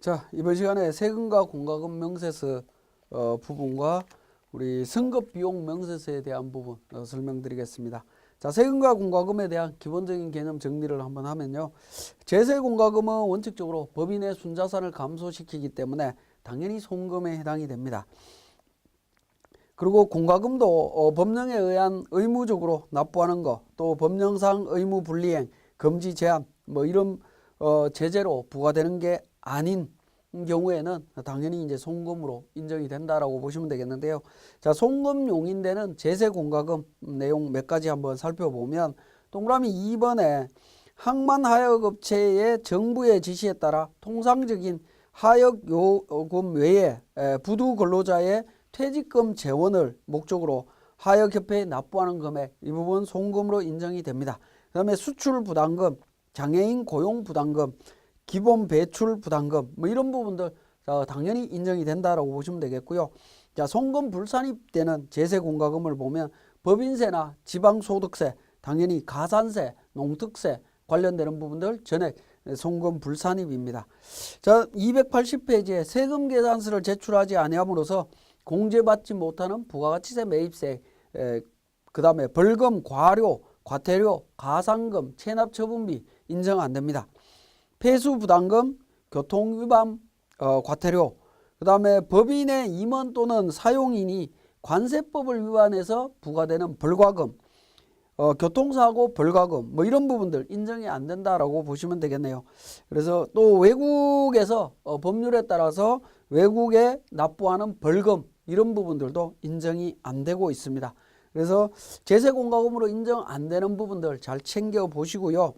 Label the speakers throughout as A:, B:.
A: 자, 이번 시간에 세금과 공과금 명세서 부분과 우리 승급 비용 명세서에 대한 부분 설명드리겠습니다. 자, 세금과 공과금에 대한 기본적인 개념 정리를 한번 하면요. 제세 공과금은 원칙적으로 법인의 순자산을 감소시키기 때문에 당연히 송금에 해당이 됩니다. 그리고 공과금도 법령에 의한 의무적으로 납부하는 것, 또 법령상 의무 불이행, 금지 제한 뭐 이런 제재로 부과되는 게 아닌 경우에는 당연히 이제 송금으로 인정이 된다라고 보시면 되겠는데요. 자, 송금 용인되는 제세 공과금 내용 몇 가지 한번 살펴보면 동그라미 2번에 항만 하역업체의 정부의 지시에 따라 통상적인 하역 요금 외에 부두 근로자의 퇴직금 재원을 목적으로 하역협회에 납부하는 금액, 이 부분 송금으로 인정이 됩니다. 그 다음에 수출부담금, 장애인 고용부담금, 기본 배출 부담금 뭐 이런 부분들 당연히 인정이 된다라고 보시면 되겠고요. 자, 송금 불산입되는 제세 공과금을 보면 법인세나 지방소득세, 당연히 가산세, 농특세 관련되는 부분들 전액 송금 불산입입니다. 자, 280페이지에 세금 계산서를 제출하지 아니함으로써 공제받지 못하는 부가가치세 매입세, 그 다음에 벌금, 과료, 과태료, 가산금, 체납처분비 인정 안 됩니다. 폐수부담금, 교통위반 과태료, 그 다음에 법인의 임원 또는 사용인이 관세법을 위반해서 부과되는 벌과금, 교통사고 벌과금 뭐 이런 부분들 인정이 안 된다라고 보시면 되겠네요. 그래서 또 외국에서 법률에 따라서 외국에 납부하는 벌금 이런 부분들도 인정이 안 되고 있습니다. 그래서 제세공과금으로 인정 안 되는 부분들 잘 챙겨 보시고요.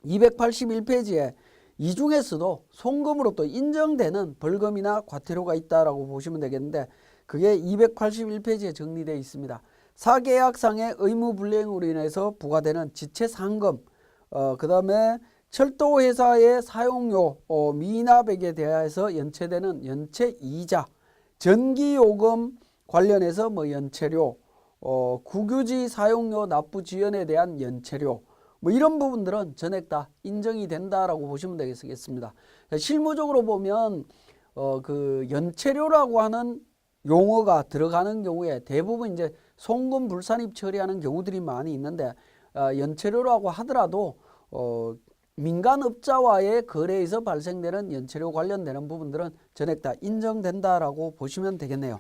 A: 281페이지에 이 중에서도 송금으로 또 인정되는 벌금이나 과태료가 있다라고 보시면 되겠는데 그게 281페이지에 정리되어 있습니다. 사계약상의 의무 불이행으로 인해서 부과되는 지체상금, 그 다음에 철도회사의 사용료 미납액에 대해서 연체되는 연체이자, 전기요금 관련해서 뭐 연체료, 국유지 사용료 납부 지연에 대한 연체료 뭐 이런 부분들은 전액 다 인정이 된다라고 보시면 되겠습니다. 실무적으로 보면 그 연체료라고 하는 용어가 들어가는 경우에 대부분 이제 송금 불산입 처리하는 경우들이 많이 있는데 연체료라고 하더라도 민간업자와의 거래에서 발생되는 연체료 관련되는 부분들은 전액 다 인정된다라고 보시면 되겠네요.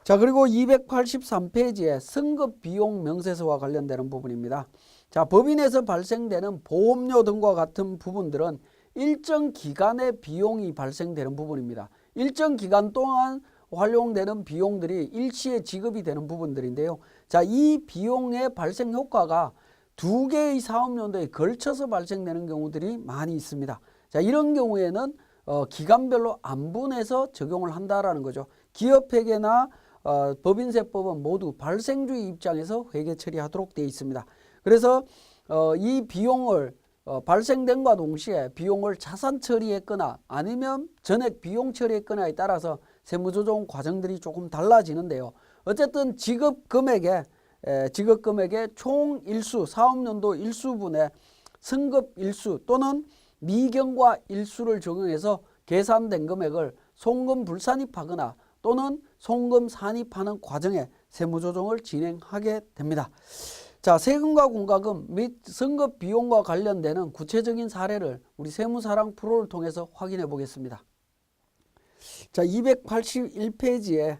A: 자, 그리고 283페이지에 승급 비용 명세서와 관련되는 부분입니다. 자, 법인에서 발생되는 보험료 등과 같은 부분들은 일정 기간의 비용이 발생되는 부분입니다. 일정 기간 동안 활용되는 비용들이 일시에 지급이 되는 부분들인데요. 자, 이 비용의 발생 효과가 두 개의 사업연도에 걸쳐서 발생되는 경우들이 많이 있습니다. 자, 이런 경우에는 기간별로 안분해서 적용을 한다라는 거죠. 기업회계나 법인세법은 모두 발생주의 입장에서 회계 처리하도록 되어 있습니다. 그래서 이 비용을 발생된과 동시에 비용을 자산 처리했거나 아니면 전액 비용 처리했거나에 따라서 세무조정 과정들이 조금 달라지는데요. 어쨌든 지급 금액의 총 일수, 사업연도 일수분의 승급 일수 또는 미경과 일수를 적용해서 계산된 금액을 송금 불산입하거나 또는 송금 산입하는 과정에 세무조정을 진행하게 됩니다. 자, 세금과 공과금 및 승급 비용과 관련되는 구체적인 사례를 우리 세무사랑 프로를 통해서 확인해 보겠습니다. 자, 281페이지에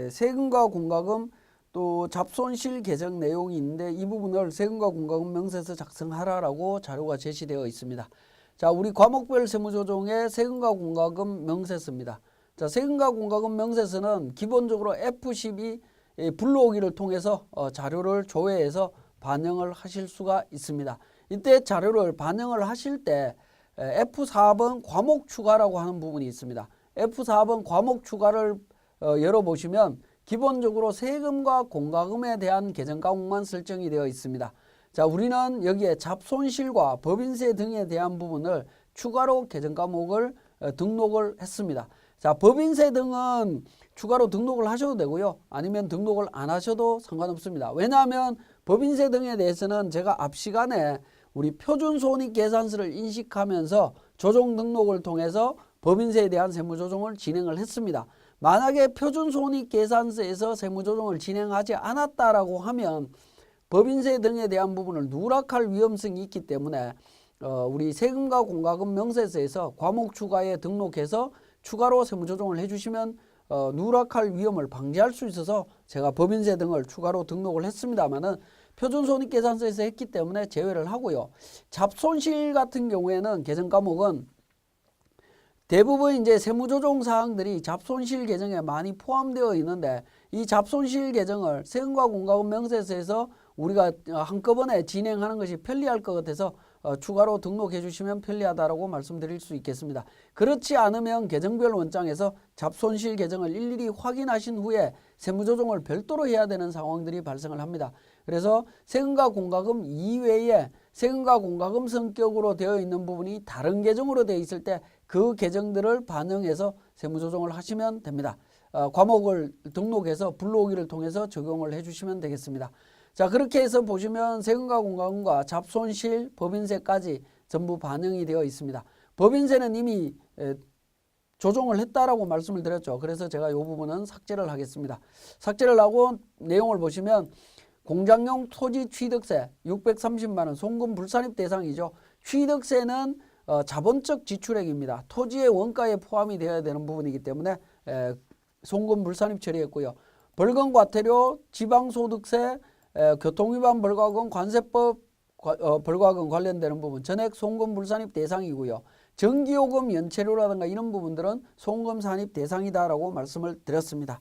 A: 세금과 공과금 또 잡손실 계정 내용이 있는데 이 부분을 세금과 공과금 명세서 작성하라라고 자료가 제시되어 있습니다. 자, 우리 과목별 세무조정의 세금과 공과금 명세서입니다. 자, 세금과 공과금 명세서는 기본적으로 F12 불러오기를 통해서 자료를 조회해서 반영을 하실 수가 있습니다. 이때 자료를 반영을 하실 때 F4번 과목 추가라고 하는 부분이 있습니다. F4번 과목 추가를 열어보시면 기본적으로 세금과 공과금에 대한 계정 과목만 설정이 되어 있습니다. 자, 우리는 여기에 잡손실과 법인세 등에 대한 부분을 추가로 계정 과목을 등록을 했습니다. 자, 법인세 등은 추가로 등록을 하셔도 되고요. 아니면 등록을 안 하셔도 상관없습니다. 왜냐하면 법인세 등에 대해서는 제가 앞 시간에 우리 표준손익계산서를 인식하면서 조정 등록을 통해서 법인세에 대한 세무조정을 진행을 했습니다. 만약에 표준손익계산서에서 세무조정을 진행하지 않았다라고 하면 법인세 등에 대한 부분을 누락할 위험성이 있기 때문에 우리 세금과 공과금 명세서에서 과목 추가에 등록해서 추가로 세무조정을 해주시면 누락할 위험을 방지할 수 있어서 제가 법인세 등을 추가로 등록을 했습니다만은 표준손익계산서에서 했기 때문에 제외를 하고요. 잡손실 같은 경우에는 개정 과목은 대부분 이제 세무조정 사항들이 잡손실 계정에 많이 포함되어 있는데 이 잡손실 계정을 세금과 공과금 명세서에서 우리가 한꺼번에 진행하는 것이 편리할 것 같아서 추가로 등록해 주시면 편리하다라고 말씀드릴 수 있겠습니다. 그렇지 않으면 계정별 원장에서 잡손실 계정을 일일이 확인하신 후에 세무조정을 별도로 해야 되는 상황들이 발생을 합니다. 그래서 세금과 공과금 이외에 세금과 공과금 성격으로 되어 있는 부분이 다른 계정으로 되어 있을 때 그 계정들을 반영해서 세무조정을 하시면 됩니다. 과목을 등록해서 불러오기를 통해서 적용을 해주시면 되겠습니다. 자, 그렇게 해서 보시면 세금과 공과금과 잡손실, 법인세까지 전부 반영이 되어 있습니다. 법인세는 이미 조정을 했다라고 말씀을 드렸죠. 그래서 제가 이 부분은 삭제를 하겠습니다. 삭제를 하고 내용을 보시면 공장용 토지 취득세 630만 원 송금 불산입 대상이죠. 취득세는 자본적 지출액입니다. 토지의 원가에 포함이 되어야 되는 부분이기 때문에 송금 불산입 처리했고요. 벌금 과태료, 지방소득세, 교통위반 벌과금, 관세법 벌과금 관련되는 부분 전액 송금 불산입 대상이고요. 전기요금 연체료라든가 이런 부분들은 송금 산입 대상이다라고 말씀을 드렸습니다.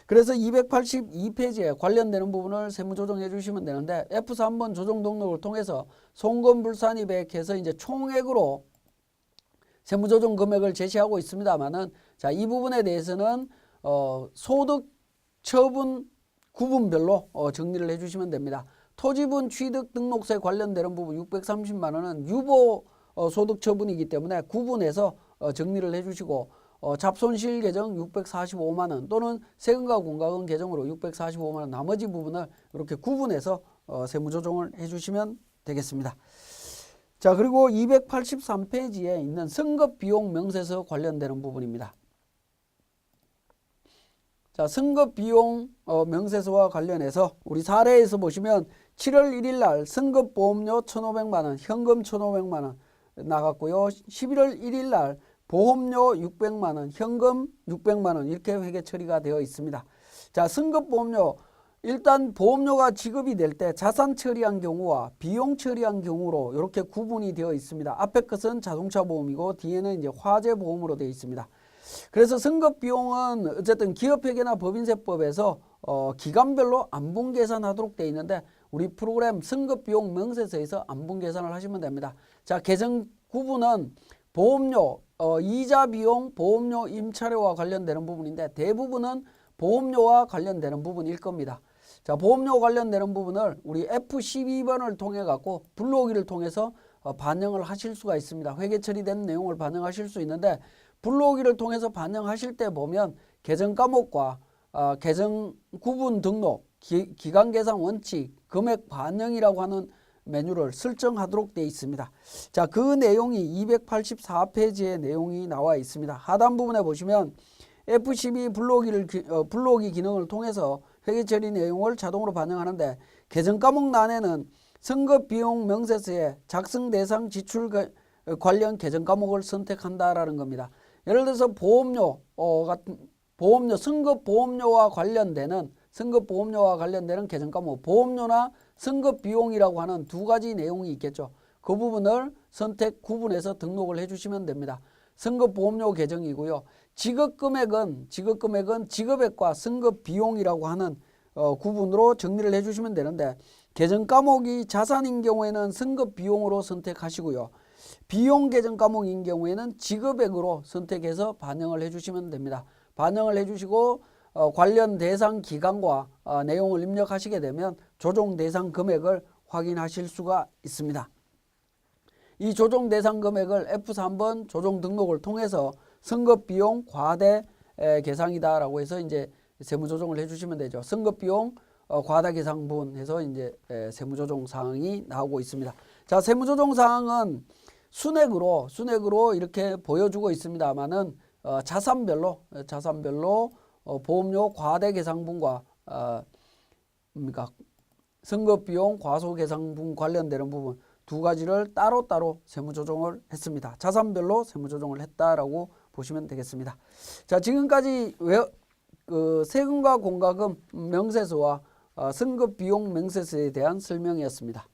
A: 그래서 282페이지에 관련되는 부분을 세무조정해 주시면 되는데 F3번 조정 등록을 통해서 송금 불산입액 해서 이제 총액으로 세무조정 금액을 제시하고 있습니다만은 자, 이 부분에 대해서는 소득 처분 구분별로 정리를 해주시면 됩니다. 토지분 취득 등록세 관련되는 부분 630만 원은 유보 소득 처분이기 때문에 구분해서 정리를 해주시고 잡손실 계정 645만 원 또는 세금과 공과금 계정으로 645만 원 나머지 부분을 이렇게 구분해서 세무조정을 해주시면 되겠습니다. 자, 그리고 283페이지에 있는 선급비용 명세서 관련되는 부분입니다. 자, 선급비용 명세서와 관련해서 우리 사례에서 보시면 7월 1일 날 선급보험료 1,500만 원, 현금 1,500만 원 나갔고요. 11월 1일 날 보험료 600만 원, 현금 600만 원 이렇게 회계 처리가 되어 있습니다. 자, 선급보험료 일단 보험료가 지급이 될 때 자산 처리한 경우와 비용 처리한 경우로 이렇게 구분이 되어 있습니다. 앞에 것은 자동차 보험이고 뒤에는 이제 화재 보험으로 되어 있습니다. 그래서 선급 비용은 어쨌든 기업회계나 법인세법에서 기간별로 안분 계산하도록 되어 있는데 우리 프로그램 선급 비용 명세서에서 안분 계산을 하시면 됩니다. 자, 계정 구분은 보험료, 이자 비용, 보험료 임차료와 관련되는 부분인데 대부분은 보험료와 관련되는 부분일 겁니다. 자, 보험료 관련되는 부분을 우리 F12번을 통해 갖고 불러오기를 통해서 반영을 하실 수가 있습니다. 회계 처리된 내용을 반영하실 수 있는데 불러오기를 통해서 반영하실 때 보면 계정 과목과 계정 구분 등록, 기간 계산 원칙, 금액 반영이라고 하는 메뉴를 설정하도록 되어 있습니다. 자, 그 내용이 284페이지의 내용이 나와 있습니다. 하단 부분에 보시면 F12 불러오기 기능을 통해서 회계 처리 내용을 자동으로 반영하는데 계정 과목欄에는 선급 비용 명세서에 작성 대상 지출 관련 계정 과목을 선택한다라는 겁니다. 예를 들어서 보험료 같은 보험료 선급 보험료와 관련되는 계정 과목 보험료나 선급 비용이라고 하는 두 가지 내용이 있겠죠. 그 부분을 선택 구분해서 등록을 해주시면 됩니다. 선급 보험료 계정이고요. 지급 금액은 지급액과 선급 비용이라고 하는 구분으로 정리를 해주시면 되는데 계정 과목이 자산인 경우에는 선급 비용으로 선택하시고요. 비용 계정 과목인 경우에는 지급액으로 선택해서 반영을 해주시면 됩니다. 반영을 해주시고 관련 대상 기간과 내용을 입력하시게 되면 조정 대상 금액을 확인하실 수가 있습니다. 이 조정 대상 금액을 F3번 조정 등록을 통해서 선급 비용 과대 계상이다라고 해서 이제 세무 조정을 해주시면 되죠. 선급 비용 과다 계상 부분 해서 이제 세무 조정 사항이 나오고 있습니다. 자, 세무 조정 사항은 순액으로 이렇게 보여주고 있습니다만은 자산별로 보험료 과대계상분과 뭡니까 선급비용 과소계상분 관련되는 부분 두 가지를 따로따로 세무조정을 했습니다. 자산별로 세무조정을 했다라고 보시면 되겠습니다. 자, 지금까지 세금과 공과금 명세서와 승급비용 명세서에 대한 설명이었습니다.